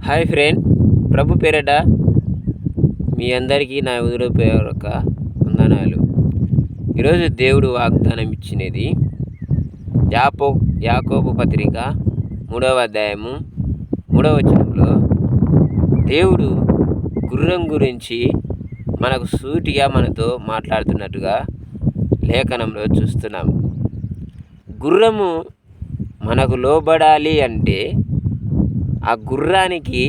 Hi friend, ప్రభు పేరట మీ అందరికీ నా హృదయపూర్వక వందనాలు. ఈరోజు దేవుడు వాగ్దానం ఇచ్చినది యాకోబు పత్రిక 3వ అధ్యాయము 3వ వచనంలో దేవుడు గుర్రం గురించి మనకు సూటిగా మనతో మాట్లాడుతున్నట్టుగా లేఖనంలో చూస్తున్నాం. గుర్రము మనకు లోబడాలి అంటే ఆ గుర్రానికి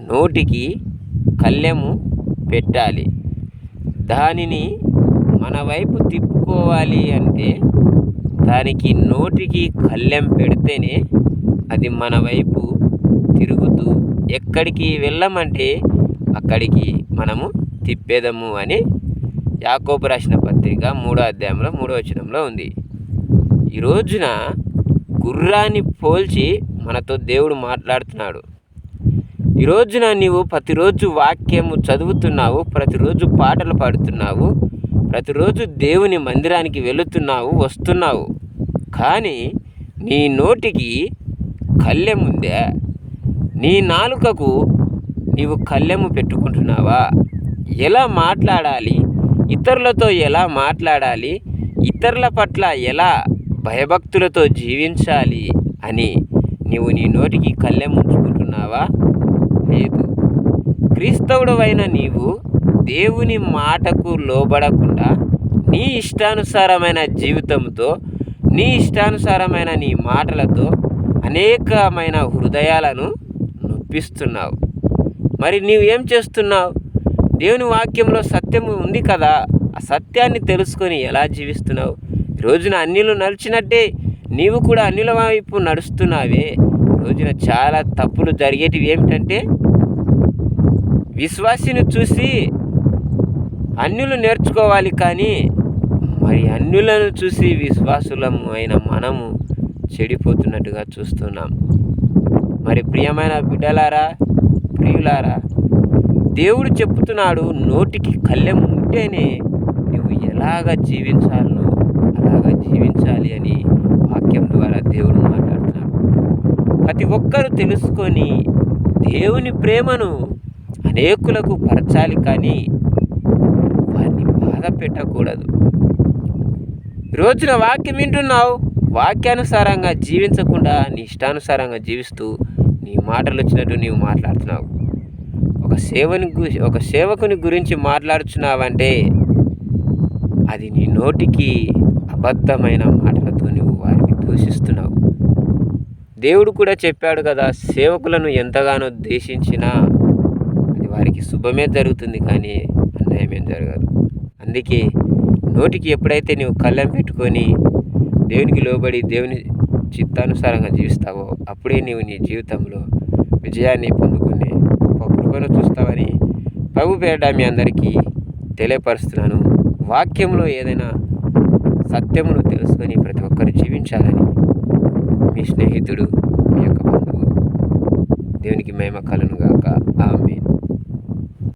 నోటికి కళ్ళెము పెట్టాలి. దానిని మన వైపు తిప్పుకోవాలి అంటే దానికి నోటికి కళ్ళెం పెడితేనే అది మన వైపు తిరుగుతూ ఎక్కడికి వెళ్ళమంటే అక్కడికి మనము తిప్పేదము అని యాకోబు రాసిన పత్రిక 3వ అధ్యాయంలో 3వ వచనంలో ఉంది. ఈ రోజున గుర్రాన్ని పోల్చి మనతో దేవుడు మాట్లాడుతున్నాడు. ఈ రోజున నీవు ప్రతిరోజు వాక్యము చదువుతున్నావు, ప్రతిరోజు పాటలు పాడుతున్నావు, ప్రతిరోజు దేవుని మందిరానికి వెళుతున్నావు, వస్తున్నావు. కానీ నీ నోటికి కళ్ళెముందే? నీ నాలుకకు నీవు కళ్ళెము పెట్టుకుంటున్నావా? ఎలా మాట్లాడాలి, ఇతరులతో ఎలా మాట్లాడాలి, ఇతరుల పట్ల ఎలా భయభక్తులతో జీవించాలి అని నీవు నీ నోటికి కళ్ళెం ఉంచుకుంటున్నావా? లేదు. క్రైస్తవుడవైన నీవు దేవుని మాటకు లోబడకుండా నీ ఇష్టానుసారమైన జీవితంతో, నీ ఇష్టానుసారమైన నీ మాటలతో అనేకమైన హృదయాలను నొప్పిస్తున్నావు. మరి నీవు ఏం చేస్తున్నావు? దేవుని వాక్యంలో సత్యము ఉంది కదా, ఆ సత్యాన్ని తెలుసుకొని ఎలా జీవిస్తున్నావు? రోజున అన్యులు నడిచినట్టే నీవు కూడా అన్యుల వైపు నడుస్తున్నావే. రోజున చాలా తప్పులు జరిగేటివి ఏమిటంటే, విశ్వాసిని చూసి అన్యులు నేర్చుకోవాలి, కానీ మరి అన్యులను చూసి విశ్వాసులము అయిన మనము చెడిపోతున్నట్టుగా చూస్తున్నాం. మరి ప్రియమైన బిడ్డలారా, ప్రియులారా, దేవుడు చెప్తున్నాడు, నోటికి కళ్ళెం ఉంటేనే నువ్వు ఎలాగ జీవించాలనో అలాగా జీవించాలి అని వాక్యం ద్వారా దేవుడు మాట్లాడుతున్నాడు. ప్రతి ఒక్కరూ తెలుసుకొని దేవుని ప్రేమను అనేకులకు పరచాలి, కానీ వారిని బాధ పెట్టకూడదు. రోజున వాక్యం వింటున్నావు, వాక్యానుసారంగా జీవించకుండా నీ ఇష్టానుసారంగా జీవిస్తూ నీ మాటలు వచ్చినట్టు నీవు మాట్లాడుతున్నావు. ఒక సేవకుని గురించి మాట్లాడుతున్నావంటే అది నీ నోటికి అబద్ధమైన మాటలతో నువ్వు వారిని దూషిస్తున్నావు. దేవుడు కూడా చెప్పాడు కదా, సేవకులను ఎంతగానో ద్వేషించినా అది వారికి శుభమే జరుగుతుంది, కానీ అన్యాయమేం జరగదు. అందుకే నోటికి ఎప్పుడైతే నువ్వు కళ్ళెం పెట్టుకొని దేవునికి లోబడి దేవుని చిత్తానుసారంగా జీవిస్తావో అప్పుడే నీవు నీ జీవితంలో విజయాన్ని పొందుకునే గొప్ప కృపను చూస్తావని ప్రభు పేరిట మీ అందరికీ తెలియపరుస్తున్నాను. వాక్యంలో ఏదైనా సత్యమును తెలుసుకొని ప్రతి ఒక్కరు జీవించాలని మీ స్నేహితుడు, మీ యొక్క బంధువు. దేవునికి మహిమ కలుగును గాక. ఆమేన్.